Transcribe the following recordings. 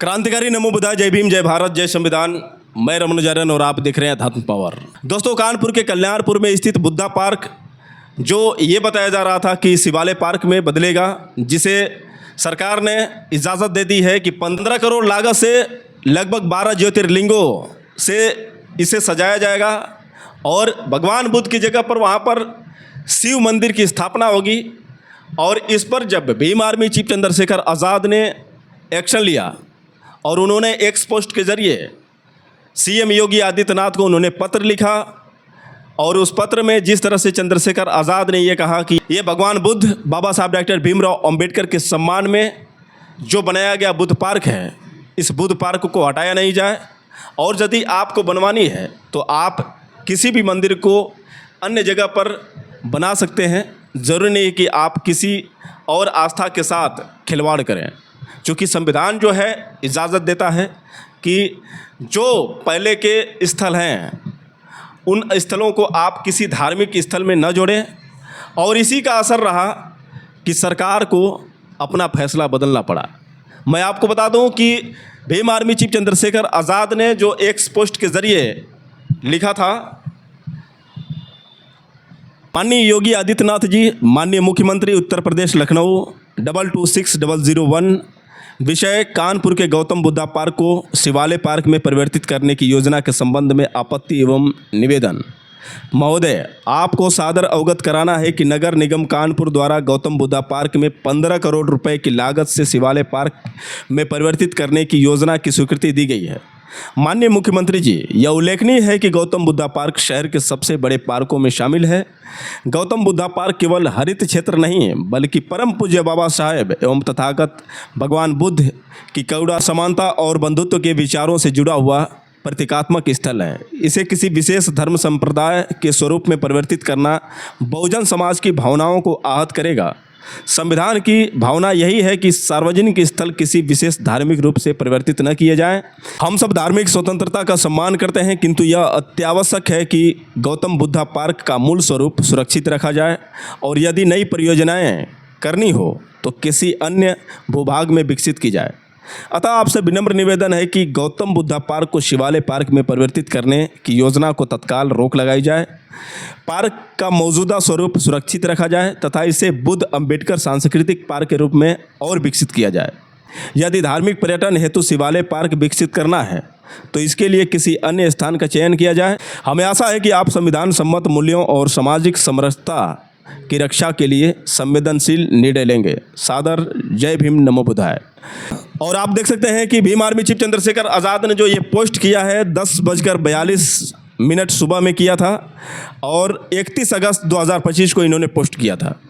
क्रांतिकारी नमो बुद्धाय, जय भीम, जय भारत, जय संविधान। मैं रमनुजारन और आप देख रहे हैं अध्यात्म पावर। दोस्तों, कानपुर के कल्याणपुर में स्थित बुद्धा पार्क जो ये बताया जा रहा था कि शिवालय पार्क में बदलेगा, जिसे सरकार ने इजाज़त दे दी है कि 15 करोड़ लागत से लगभग 12 ज्योतिर्लिंगों से इसे सजाया जाएगा और भगवान बुद्ध की जगह पर वहाँ पर शिव मंदिर की स्थापना होगी। और इस पर जब भीम आर्मी चीफ चंद्रशेखर आज़ाद ने एक्शन लिया और उन्होंने एक्स पोस्ट के ज़रिए सीएम योगी आदित्यनाथ को उन्होंने पत्र लिखा और उस पत्र में जिस तरह से चंद्रशेखर आज़ाद ने ये कहा कि ये भगवान बुद्ध बाबा साहब डॉक्टर भीमराव अंबेडकर के सम्मान में जो बनाया गया बुद्ध पार्क है, इस बुद्ध पार्क को हटाया नहीं जाए। और यदि आपको बनवानी है तो आप किसी भी मंदिर को अन्य जगह पर बना सकते हैं, ज़रूरी नहीं कि आप किसी और आस्था के साथ खिलवाड़ करें, क्योंकि संविधान जो है इजाज़त देता है कि जो पहले के स्थल हैं उन स्थलों को आप किसी धार्मिक स्थल में न जोड़ें। और इसी का असर रहा कि सरकार को अपना फैसला बदलना पड़ा। मैं आपको बता दूं कि भीम आर्मी चीफ चंद्रशेखर आज़ाद ने जो एक्स पोस्ट के ज़रिए लिखा था, माननीय योगी आदित्यनाथ जी, माननीय मुख्यमंत्री उत्तर प्रदेश लखनऊ 226001, विषय कानपुर के गौतम बुद्धा पार्क को शिवालय पार्क में परिवर्तित करने की योजना के संबंध में आपत्ति एवं निवेदन। महोदय, आपको सादर अवगत कराना है कि नगर निगम कानपुर द्वारा गौतम बुद्धा पार्क में 15 करोड़ रुपए की लागत से शिवालय पार्क में परिवर्तित करने की योजना की स्वीकृति दी गई है। माननीय मुख्यमंत्री जी, यह उल्लेखनीय है कि गौतम बुद्धा पार्क शहर के सबसे बड़े पार्कों में शामिल है। गौतम बुद्धा पार्क केवल हरित क्षेत्र नहीं है, बल्कि परम पूज्य बाबा साहेब एवं तथागत भगवान बुद्ध की करुणा, समानता और बंधुत्व के विचारों से जुड़ा हुआ प्रतीकात्मक स्थल है। इसे किसी विशेष धर्म संप्रदाय के स्वरूप में परिवर्तित करना बहुजन समाज की भावनाओं को आहत करेगा। संविधान की भावना यही है कि सार्वजनिक स्थल किसी विशेष धार्मिक रूप से परिवर्तित न किए जाएं। हम सब धार्मिक स्वतंत्रता का सम्मान करते हैं, किंतु यह अत्यावश्यक है कि गौतम बुद्धा पार्क का मूल स्वरूप सुरक्षित रखा जाए और यदि नई परियोजनाएं करनी हो तो किसी अन्य भूभाग में विकसित की जाए। अतः आपसे विनम्र निवेदन है कि गौतम बुद्धा पार्क को शिवालय पार्क में परिवर्तित करने की योजना को तत्काल रोक लगाई जाए, पार्क का मौजूदा स्वरूप सुरक्षित रखा जाए तथा इसे बुद्ध अंबेडकर सांस्कृतिक पार्क के रूप में और विकसित किया जाए। यदि धार्मिक पर्यटन हेतु शिवालय पार्क विकसित करना है तो इसके लिए किसी अन्य स्थान का चयन किया जाए। हमें आशा है कि आप संविधान सम्मत मूल्यों और सामाजिक समरसता की रक्षा के लिए संवेदनशील निर्णय लेंगे। सादर जय भीम, नमो बुद्धाय। और आप देख सकते हैं कि भीम आर्मी चीफ चंद्रशेखर आज़ाद ने जो ये पोस्ट किया है 10:42 सुबह में किया था और 31 अगस्त 2025 को इन्होंने पोस्ट किया था।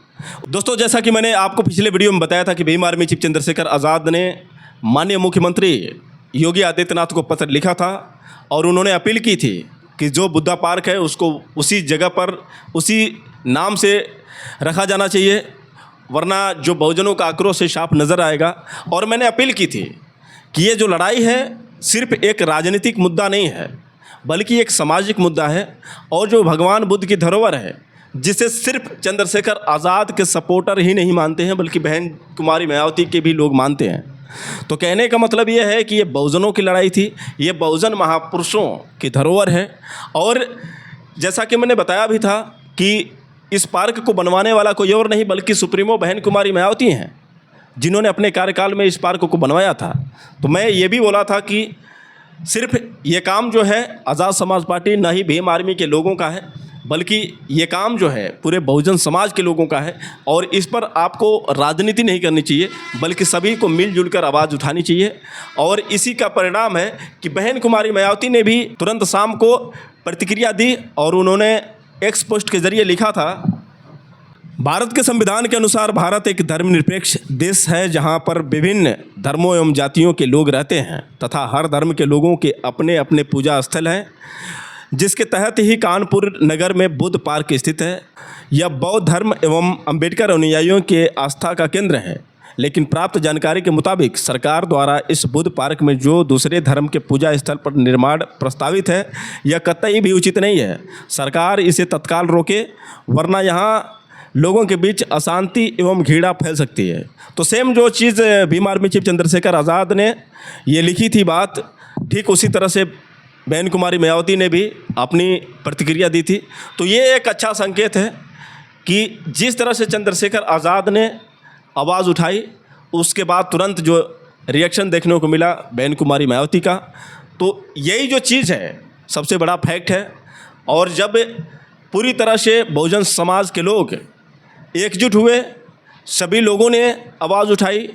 दोस्तों, जैसा कि मैंने आपको पिछले वीडियो में बताया था कि भीम आर्मी चीफ चंद्रशेखर आज़ाद ने माननीय मुख्यमंत्री योगी आदित्यनाथ को पत्र लिखा था और उन्होंने अपील की थी कि जो बुद्धा पार्क है उसको उसी जगह पर उसी नाम से रखा जाना चाहिए, वरना जो बहुजनों का आक्रोश है साफ नज़र आएगा। और मैंने अपील की थी कि ये जो लड़ाई है सिर्फ एक राजनीतिक मुद्दा नहीं है, बल्कि एक सामाजिक मुद्दा है और जो भगवान बुद्ध की धरोहर है, जिसे सिर्फ चंद्रशेखर आज़ाद के सपोर्टर ही नहीं मानते हैं बल्कि बहन कुमारी मायावती के भी लोग मानते हैं। तो कहने का मतलब ये है कि ये बहुजनों की लड़ाई थी, ये बहुजन महापुरुषों की धरोहर है। और जैसा कि मैंने बताया भी था कि इस पार्क को बनवाने वाला कोई और नहीं बल्कि सुप्रीमो बहन कुमारी मायावती हैं, जिन्होंने अपने कार्यकाल में इस पार्क को बनवाया था। तो मैं ये भी बोला था कि सिर्फ ये काम जो है आज़ाद समाज पार्टी ना ही भीम आर्मी के लोगों का है, बल्कि ये काम जो है पूरे बहुजन समाज के लोगों का है। और इस पर आपको राजनीति नहीं करनी चाहिए, बल्कि सभी को मिलजुल कर आवाज़ उठानी चाहिए। और इसी का परिणाम है कि बहन कुमारी मायावती ने भी तुरंत शाम को प्रतिक्रिया दी और उन्होंने एक्स पोस्ट के ज़रिए लिखा था, भारत के संविधान के अनुसार भारत एक धर्मनिरपेक्ष देश है जहां पर विभिन्न धर्मों एवं जातियों के लोग रहते हैं तथा हर धर्म के लोगों के अपने अपने पूजा स्थल हैं, जिसके तहत ही कानपुर नगर में बुद्ध पार्क स्थित है। यह बौद्ध धर्म एवं अंबेडकर अनुयायियों के आस्था का केंद्र है, लेकिन प्राप्त जानकारी के मुताबिक सरकार द्वारा इस बुद्ध पार्क में जो दूसरे धर्म के पूजा स्थल पर निर्माण प्रस्तावित है यह कतई भी उचित नहीं है। सरकार इसे तत्काल रोके, वरना यहाँ लोगों के बीच अशांति एवं घृणा फैल सकती है। तो सेम जो चीज़ भीम आर्मी चीफ चंद्रशेखर आज़ाद ने ये लिखी थी बात, ठीक उसी तरह से बहन कुमारी मायावती ने भी अपनी प्रतिक्रिया दी थी। तो ये एक अच्छा संकेत है कि जिस तरह से चंद्रशेखर आज़ाद ने आवाज़ उठाई, उसके बाद तुरंत जो रिएक्शन देखने को मिला बहन कुमारी मायावती का, तो यही जो चीज़ है सबसे बड़ा फैक्ट है। और जब पूरी तरह से बहुजन समाज के लोग एकजुट हुए, सभी लोगों ने आवाज़ उठाई,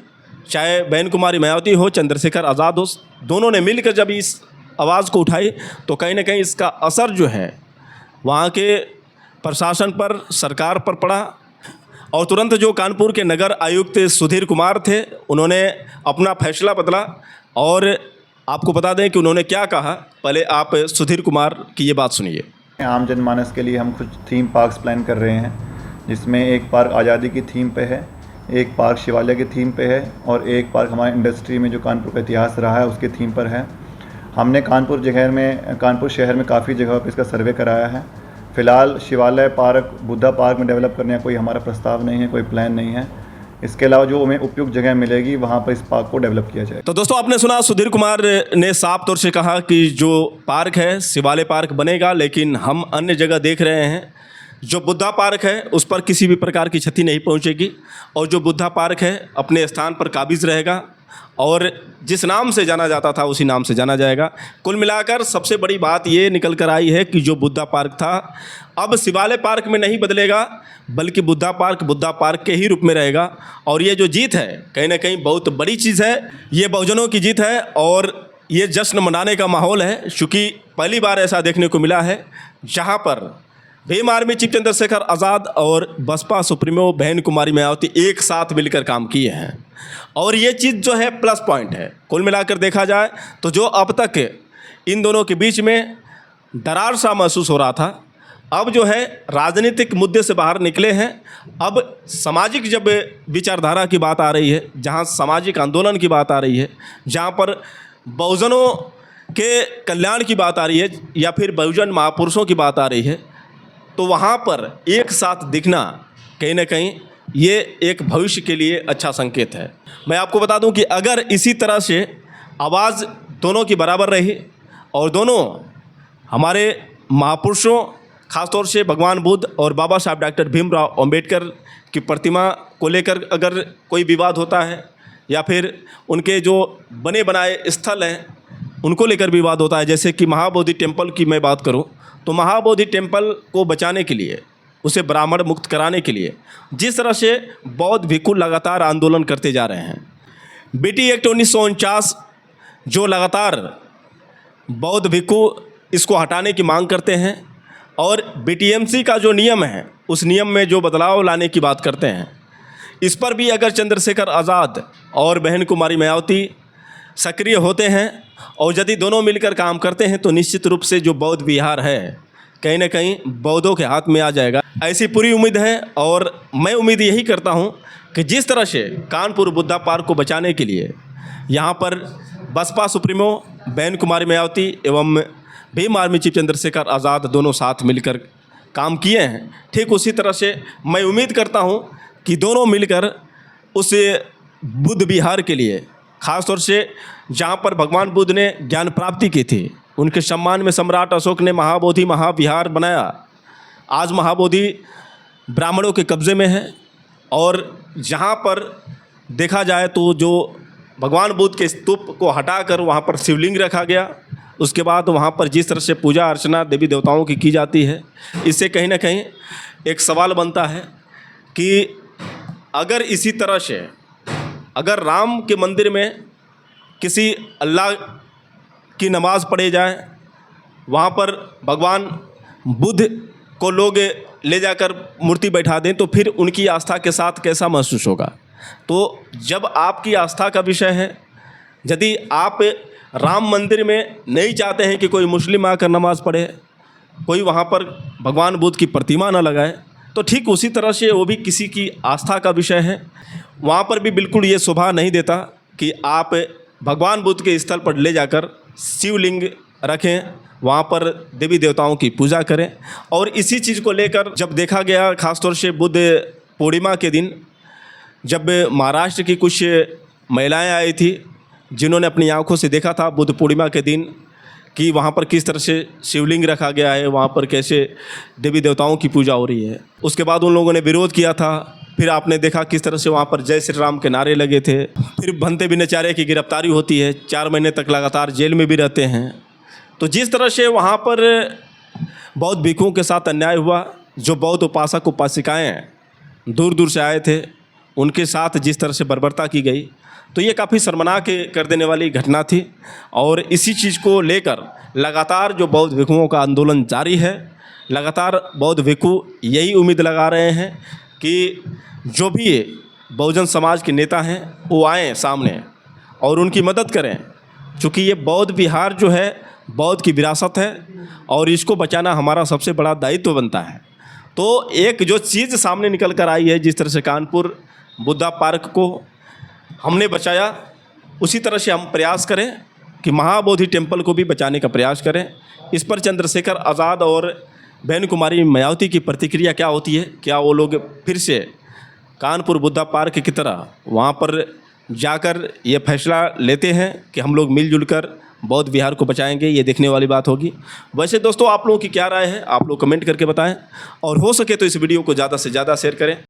चाहे बहन कुमारी मायावती हो, चंद्रशेखर आज़ाद हो, दोनों ने मिलकर जब इस आवाज़ को उठाई, तो कहीं ना कहीं इसका असर जो है वहाँ के प्रशासन पर, सरकार पर पड़ा। और तुरंत जो कानपुर के नगर आयुक्त सुधीर कुमार थे, उन्होंने अपना फैसला बदला। और आपको बता दें कि उन्होंने क्या कहा, पहले आप सुधीर कुमार की ये बात सुनिए। आम जनमानस के लिए हम कुछ थीम पार्क्स प्लान कर रहे हैं, जिसमें एक पार्क आज़ादी की थीम पे है, एक पार्क शिवालय की थीम पे है और एक पार्क हमारे इंडस्ट्री में जो कानपुर का इतिहास रहा है उसके थीम पर है। हमने कानपुर शहर में काफ़ी जगह पर इसका सर्वे कराया है। फ़िलहाल शिवालय पार्क, बुद्धा पार्क में डेवलप करने का कोई हमारा प्रस्ताव नहीं है, कोई प्लान नहीं है। इसके अलावा जो हमें उपयुक्त जगह मिलेगी वहाँ पर इस पार्क को डेवलप किया जाए। तो दोस्तों, आपने सुना सुधीर कुमार ने साफ तौर से कहा कि जो पार्क है शिवालय पार्क बनेगा, लेकिन हम अन्य जगह देख रहे हैं जो बुद्धा पार्क है उस पर किसी भी प्रकार की क्षति नहीं पहुंचेगी, और जो बुद्धा पार्क है अपने स्थान पर काबिज रहेगा और जिस नाम से जाना जाता था उसी नाम से जाना जाएगा। कुल मिलाकर सबसे बड़ी बात ये निकल कर आई है कि जो बुद्धा पार्क था अब शिवालय पार्क में नहीं बदलेगा, बल्कि बुद्धा पार्क के ही रूप में रहेगा। और ये जो जीत है कहीं ना कहीं बहुत बड़ी चीज़ है, ये बहुजनों की जीत है और ये जश्न मनाने का माहौल है, क्योंकि पहली बार ऐसा देखने को मिला है जहाँ पर भीम आर्मी चीफ चंद्रशेखर आज़ाद और बसपा सुप्रीमो बहन कुमारी मायावती एक साथ मिलकर काम किए हैं। और ये चीज़ जो है प्लस पॉइंट है। कुल मिलाकर देखा जाए तो जो अब तक इन दोनों के बीच में दरार सा महसूस हो रहा था, अब जो है राजनीतिक मुद्दे से बाहर निकले हैं। अब सामाजिक जब विचारधारा की बात आ रही है, जहाँ सामाजिक आंदोलन की बात आ रही है, जहाँ पर बहुजनों के कल्याण की बात आ रही है या फिर बहुजन महापुरुषों की बात आ रही है, तो वहाँ पर एक साथ दिखना कहीं ना कहीं ये एक भविष्य के लिए अच्छा संकेत है। मैं आपको बता दूं कि अगर इसी तरह से आवाज़ दोनों की बराबर रही और दोनों हमारे महापुरुषों, खासतौर से भगवान बुद्ध और बाबा साहब डॉक्टर भीमराव अंबेडकर की प्रतिमा को लेकर अगर कोई विवाद होता है या फिर उनके जो बने बनाए स्थल हैं उनको लेकर विवाद होता है, जैसे कि महाबोधि टेम्पल की मैं बात करूं, तो महाबोधि टेम्पल को बचाने के लिए, उसे ब्राह्मण मुक्त कराने के लिए जिस तरह से बौद्ध भिक्खु लगातार आंदोलन करते जा रहे हैं, बीटी एक्ट 1949 जो लगातार बौद्ध भिक्खु इसको हटाने की मांग करते हैं और बीटीएमसी का जो नियम है उस नियम में जो बदलाव लाने की बात करते हैं, इस पर भी अगर चंद्रशेखर आज़ाद और बहन कुमारी मायावती सक्रिय होते हैं और यदि दोनों मिलकर काम करते हैं तो निश्चित रूप से जो बौद्ध विहार है कहीं ना कहीं बौद्धों के हाथ में आ जाएगा, ऐसी पूरी उम्मीद है। और मैं उम्मीद यही करता हूं कि जिस तरह से कानपुर बुद्धा पार्क को बचाने के लिए यहां पर बसपा सुप्रीमो बहन कुमारी मायावती एवं भीम आर्मी चीफ चंद्रशेखर आज़ाद दोनों साथ मिलकर काम किए हैं, ठीक उसी तरह से मैं उम्मीद करता हूं कि दोनों मिलकर उस बुद्ध विहार के लिए, ख़ासतौर से जहां पर भगवान बुद्ध ने ज्ञान प्राप्ति की थी, उनके सम्मान में सम्राट अशोक ने महाबोधि महाविहार बनाया। आज महाबोधि ब्राह्मणों के कब्ज़े में है और जहाँ पर देखा जाए तो जो भगवान बुद्ध के स्तूप को हटाकर वहाँ पर शिवलिंग रखा गया, उसके बाद वहाँ पर जिस तरह से पूजा अर्चना देवी देवताओं की जाती है, इससे कहीं ना कहीं एक सवाल बनता है कि अगर इसी तरह से अगर राम के मंदिर में किसी अल्लाह की नमाज़ पढ़े जाए, वहाँ पर भगवान बुद्ध को लोग ले जाकर मूर्ति बैठा दें, तो फिर उनकी आस्था के साथ कैसा महसूस होगा। तो जब आपकी आस्था का विषय है, यदि आप राम मंदिर में नहीं चाहते हैं कि कोई मुस्लिम आकर नमाज़ पढ़े, कोई वहाँ पर भगवान बुद्ध की प्रतिमा न लगाए, तो ठीक उसी तरह से वो भी किसी की आस्था का विषय है। वहाँ पर भी बिल्कुल ये शोभा नहीं देता कि आप भगवान बुद्ध के स्थल पर ले जाकर शिवलिंग रखें, वहाँ पर देवी देवताओं की पूजा करें। और इसी चीज़ को लेकर जब देखा गया, ख़ासतौर से बुद्ध पूर्णिमा के दिन, जब महाराष्ट्र की कुछ महिलाएं आई थी जिन्होंने अपनी आंखों से देखा था बुद्ध पूर्णिमा के दिन कि वहाँ पर किस तरह से शिवलिंग रखा गया है, वहाँ पर कैसे देवी देवताओं की पूजा हो रही है, उसके बाद उन लोगों ने विरोध किया था। फिर आपने देखा किस तरह से वहाँ पर जय श्री राम के नारे लगे थे। फिर भंते बिनाचार्य की गिरफ्तारी होती है, 4 महीने तक लगातार जेल में भी रहते हैं। तो जिस तरह से वहाँ पर बौद्ध भिक्षुओं के साथ अन्याय हुआ, जो बौद्ध उपासक उपासिकाएँ दूर दूर से आए थे, उनके साथ जिस तरह से बर्बरता की गई, तो ये काफ़ी शर्मनाक कर देने वाली घटना थी। और इसी चीज़ को लेकर लगातार जो बौद्ध भिक्षुओं का आंदोलन जारी है, लगातार बौद्ध भिक्षु यही उम्मीद लगा रहे हैं कि जो भी बहुजन समाज के नेता हैं वो आएँ सामने और उनकी मदद करें, क्योंकि ये बौद्ध विहार जो है बौद्ध की विरासत है और इसको बचाना हमारा सबसे बड़ा दायित्व बनता है। तो एक जो चीज़ सामने निकल कर आई है, जिस तरह से कानपुर बुद्धा पार्क को हमने बचाया, उसी तरह से हम प्रयास करें कि महाबोधि टेम्पल को भी बचाने का प्रयास करें। इस पर चंद्रशेखर आज़ाद और बहन कुमारी मायावती की प्रतिक्रिया क्या होती है? क्या वो लोग फिर से कानपुर बुद्धा पार्क की तरह वहाँ पर जाकर ये फैसला लेते हैं कि हम लोग मिलजुल कर बौद्ध विहार को बचाएंगे? ये देखने वाली बात होगी। वैसे दोस्तों, आप लोगों की क्या राय है? आप लोग कमेंट करके बताएं और हो सके तो इस वीडियो को ज़्यादा से ज़्यादा शेयर करें।